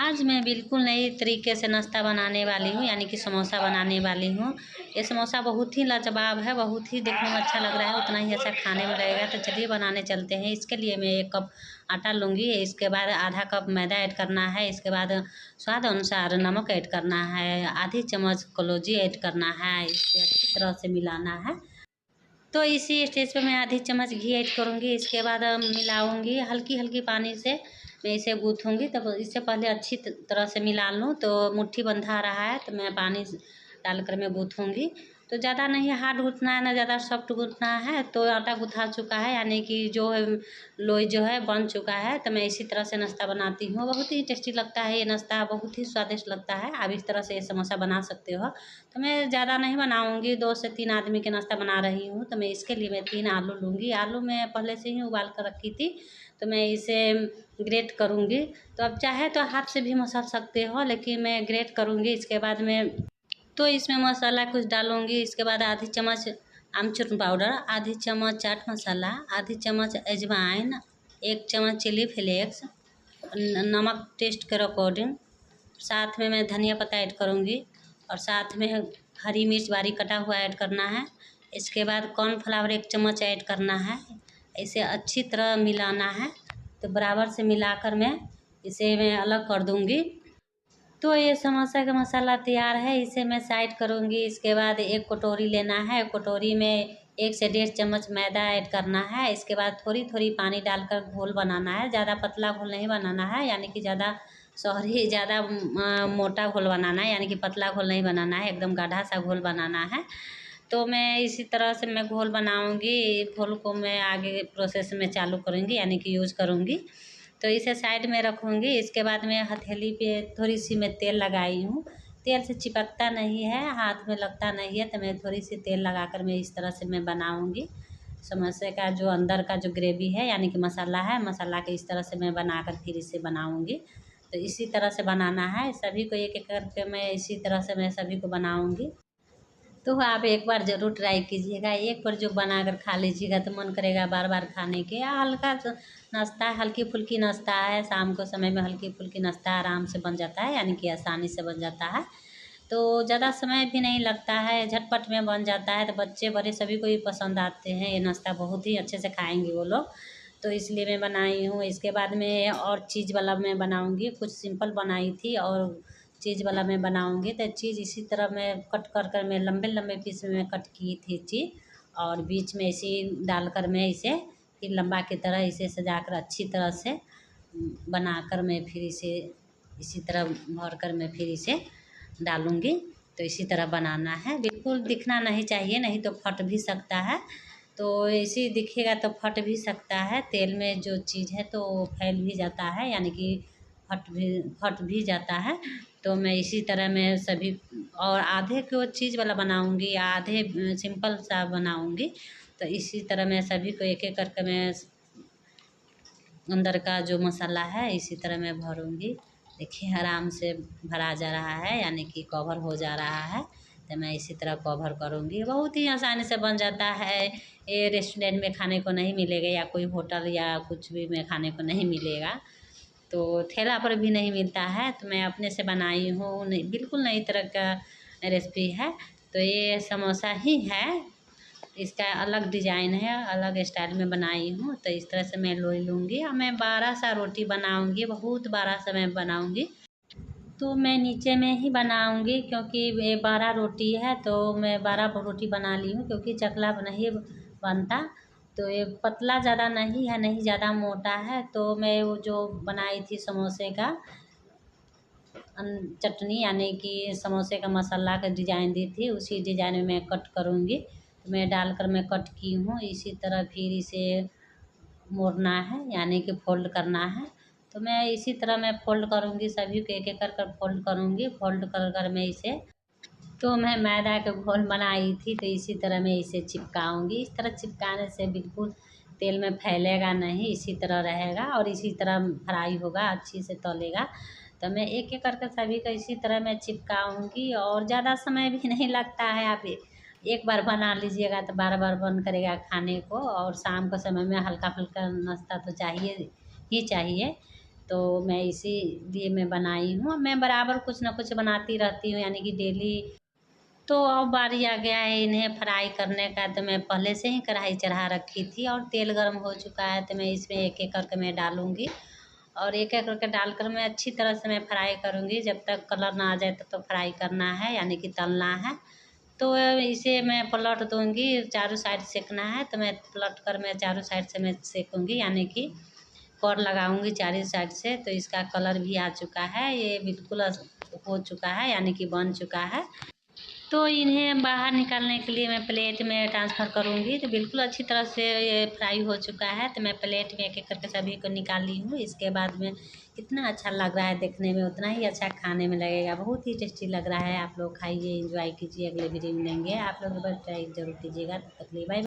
आज मैं बिल्कुल नई तरीके से नाश्ता बनाने वाली हूँ, यानी कि समोसा बनाने वाली हूँ। ये समोसा बहुत ही लाजवाब है, बहुत ही देखने में अच्छा लग रहा है, उतना ही अच्छा खाने में लगेगा। तो चलिए बनाने चलते हैं। इसके लिए मैं 1 कप आटा लूँगी, इसके बाद आधा कप मैदा ऐड करना है, इसके बाद स्वाद अनुसार नमक ऐड करना है, आधी चम्मच कलौंजी ऐड करना है, इसे अच्छी तरह से मिलाना है। तो इसी स्टेज पे मैं आधी चम्मच घी ऐड करूँगी, इसके बाद मिलाऊँगी हल्की-हल्की पानी से मैं इसे गूँथूँगी। तब इससे पहले अच्छी तरह से मिला लूँ। तो मुट्ठी बंधा रहा है तो मैं पानी डालकर मैं गूँथूँगी। तो ज़्यादा नहीं हार्ड गूँथना है, ना ज़्यादा सॉफ्ट गूँथना है। तो आटा गूँथा चुका है, यानी कि जो है लोई जो है बन चुका है। तो मैं इसी तरह से नाश्ता बनाती हूँ। बहुत ही टेस्टी लगता है ये नाश्ता, बहुत ही स्वादिष्ट लगता है। आप इस तरह से ये समोसा बना सकते हो। तो मैं ज़्यादा नहीं बनाऊँगी, 2 से 3 आदमी के नाश्ता बना रही हूँ। तो मैं इसके लिए मैं 3 आलू लूँगी। आलू मैं पहले से ही उबाल कर रखी थी, तो मैं इसे ग्रेट करूँगी। तो आप चाहे तो हाथ से भी मसल सकते हो, लेकिन मैं ग्रेट करूँगी। इसके बाद मैं तो इसमें मसाला कुछ डालूँगी। इसके बाद आधी चम्मच आमचूर पाउडर, आधी चम्मच चाट मसाला, आधी चम्मच अजवाइन, 1 चम्मच चिली फ्लेक्स, नमक टेस्ट के अकॉर्डिंग, साथ में मैं धनिया पत्ता ऐड करूँगी और साथ में हरी मिर्च बारीक कटा हुआ ऐड करना है। इसके बाद कॉर्नफ्लावर 1 चम्मच ऐड करना है। इसे अच्छी तरह मिलाना है। तो बराबर से मिलाकर मैं इसे अलग कर दूँगी। तो ये समोसा का मसाला तैयार है, इसे मैं साइड करूँगी। इसके बाद 1 कटोरी लेना है, कटोरी में 1 से 1.5 चम्मच मैदा ऐड करना है। इसके बाद थोड़ी-थोड़ी पानी डालकर घोल बनाना है। ज़्यादा पतला घोल नहीं बनाना है, यानी कि ज़्यादा मोटा घोल बनाना है, यानी कि पतला घोल नहीं बनाना है, एकदम गाढ़ा सा घोल बनाना है। तो मैं इसी तरह से मैं घोल बनाऊँगी। घोल को मैं आगे प्रोसेस में चालू करूँगी, यानी कि यूज़ करूँगी। तो इसे साइड में रखूँगी। इसके बाद मैं हथेली पे थोड़ी-सी मैं तेल लगाई हूँ। तेल से चिपकता नहीं है, हाथ में लगता नहीं है। तो मैं थोड़ी-सी तेल लगाकर मैं इस तरह से मैं बनाऊँगी। समोसे का जो अंदर का जो ग्रेवी है, यानी कि मसाला है, मसाला के इस तरह से मैं बनाकर फिर इसे बनाऊँगी। तो इसी तरह से बनाना है। सभी को एक-एक करके मैं इसी तरह से मैं सभी को बनाऊँगी। तो आप एक बार ज़रूर ट्राई कीजिएगा। एक बार जो बनाकर खा लीजिएगा तो मन करेगा बार-बार खाने के। हल्का सा नाश्ता है, हल्की-फुल्की नाश्ता है, शाम को समय में हल्की-फुल्की नाश्ता आराम से बन जाता है, यानी कि आसानी से बन जाता है। तो ज़्यादा समय भी नहीं लगता है, झटपट में बन जाता है। तो बच्चे बड़े सभी को ही पसंद आते हैं ये नाश्ता, बहुत ही अच्छे से खाएँगे वो लोग। तो इसलिए मैं बनाई हूँ। इसके बाद में और चीज़ वाला मैं बनाऊँगी। कुछ सिंपल बनाई थी और चीज़ वाला मैं बनाऊँगी। तो चीज़ इसी तरह मैं कट कर कर मैं लंबे-लंबे पीस में कट की थी चीज़, और बीच में इसी डालकर मैं इसे फिर लंबा की तरह इसे सजाकर अच्छी तरह से बनाकर मैं फिर इसे इसी तरह भर कर मैं फिर इसे डालूँगी। तो इसी तरह बनाना है। बिल्कुल दिखना नहीं चाहिए, नहीं तो फट भी सकता है। तो ऐसे दिखेगा तो फट भी सकता है। तेल में जो चीज़ है तो फैल भी जाता है, यानी कि फट भी जाता है। तो मैं इसी तरह मैं सभी और आधे को चीज़ वाला बनाऊँगी, आधे सिंपल सा बनाऊँगी। तो इसी तरह मैं सभी को एक-एक करके मैं अंदर का जो मसाला है इसी तरह मैं भरूँगी। देखिए आराम से भरा जा रहा है, यानी कि कवर हो जा रहा है। तो मैं इसी तरह कवर करूँगी। बहुत ही आसानी से बन जाता है। ये रेस्टोरेंट में खाने को नहीं मिलेगा, या कोई होटल या कुछ भी में खाने को नहीं मिलेगा। तो ठेला पर भी नहीं मिलता है। तो मैं अपने से बनाई हूँ, बिल्कुल नई तरह का रेसिपी है। तो ये समोसा ही है, इसका अलग डिज़ाइन है, अलग स्टाइल में बनाई हूँ। तो इस तरह से मैं लोई लूँगी और मैं 12 सा रोटी बनाऊँगी, बहुत 12 सा मैं बनाऊँगी। तो मैं नीचे में ही बनाऊँगी, क्योंकि ये 12 रोटी है। तो मैं 12 रोटी बना ली हूँ, क्योंकि चकला नहीं बनता। तो ये पतला ज़्यादा नहीं है, नहीं ज़्यादा मोटा है। तो मैं वो जो बनाई थी समोसे का चटनी, यानी कि समोसे का मसाला का डिज़ाइन दी थी, उसी डिज़ाइन में मैं कट करूँगी। तो मैं डालकर मैं कट की हूँ। इसी तरह फिर इसे मोड़ना है, यानी कि फ़ोल्ड करना है। तो मैं इसी तरह मैं फ़ोल्ड करूँगी, सभी को एक-एक कर कर फ़ोल्ड करूँगी। फ़ोल्ड कर कर मैं इसे तो मैं मैदा का घोल बनाई थी, तो इसी तरह मैं इसे चिपकाऊँगी। इस तरह चिपकाने से बिल्कुल तेल में फैलेगा नहीं, इसी तरह रहेगा और इसी तरह फ्राई होगा, अच्छी से तलेगा। तो मैं एक-एक करके सभी को इसी तरह मैं चिपकाऊँगी, और ज़्यादा समय भी नहीं लगता है। आप एक बार बना लीजिएगा तो बार-बार मन करेगा खाने को। और शाम के समय में हल्का-फुल्का नाश्ता तो चाहिए ही चाहिए। तो मैं इसीलिए मैं बनाई हूँ। मैं बराबर कुछ ना कुछ बनाती रहती हूँ, यानी कि डेली। तो अब बारी आ गया है इन्हें फ्राई करने का। तो मैं पहले से ही कढ़ाई चढ़ा रखी थी और तेल गर्म हो चुका है, तो मैं इसमें एक एक करके मैं डालूँगी और एक एक करके डालकर मैं अच्छी तरह से मैं फ्राई करूँगी। जब तक कलर ना आ जाए तब तक फ्राई करना है, यानी कि तलना है। तो इसे मैं पलट दूँगी, चारों साइड सेकना है, तो मैं पलट कर मैं चारों साइड से मैं सेकूँगी, यानी कि कर लगाऊंगी चारों साइड से। तो इसका कलर भी आ चुका है, ये बिल्कुल हो चुका है, यानी कि बन चुका है। तो इन्हें बाहर निकालने के लिए मैं प्लेट में ट्रांसफ़र करूँगी। तो बिल्कुल अच्छी तरह से ये फ्राई हो चुका है, तो मैं प्लेट में एक एक करके सभी को निकाल ली हूँ। इसके बाद में कितना अच्छा लग रहा है देखने में, उतना ही अच्छा खाने में लगेगा। बहुत ही टेस्टी लग रहा है। आप लोग खाइए, एंजॉय कीजिए। अगले वीडियो में मिलेंगे। आप लोग बस ट्राई ज़रूर कीजिएगा। तब तक के लिए बाय।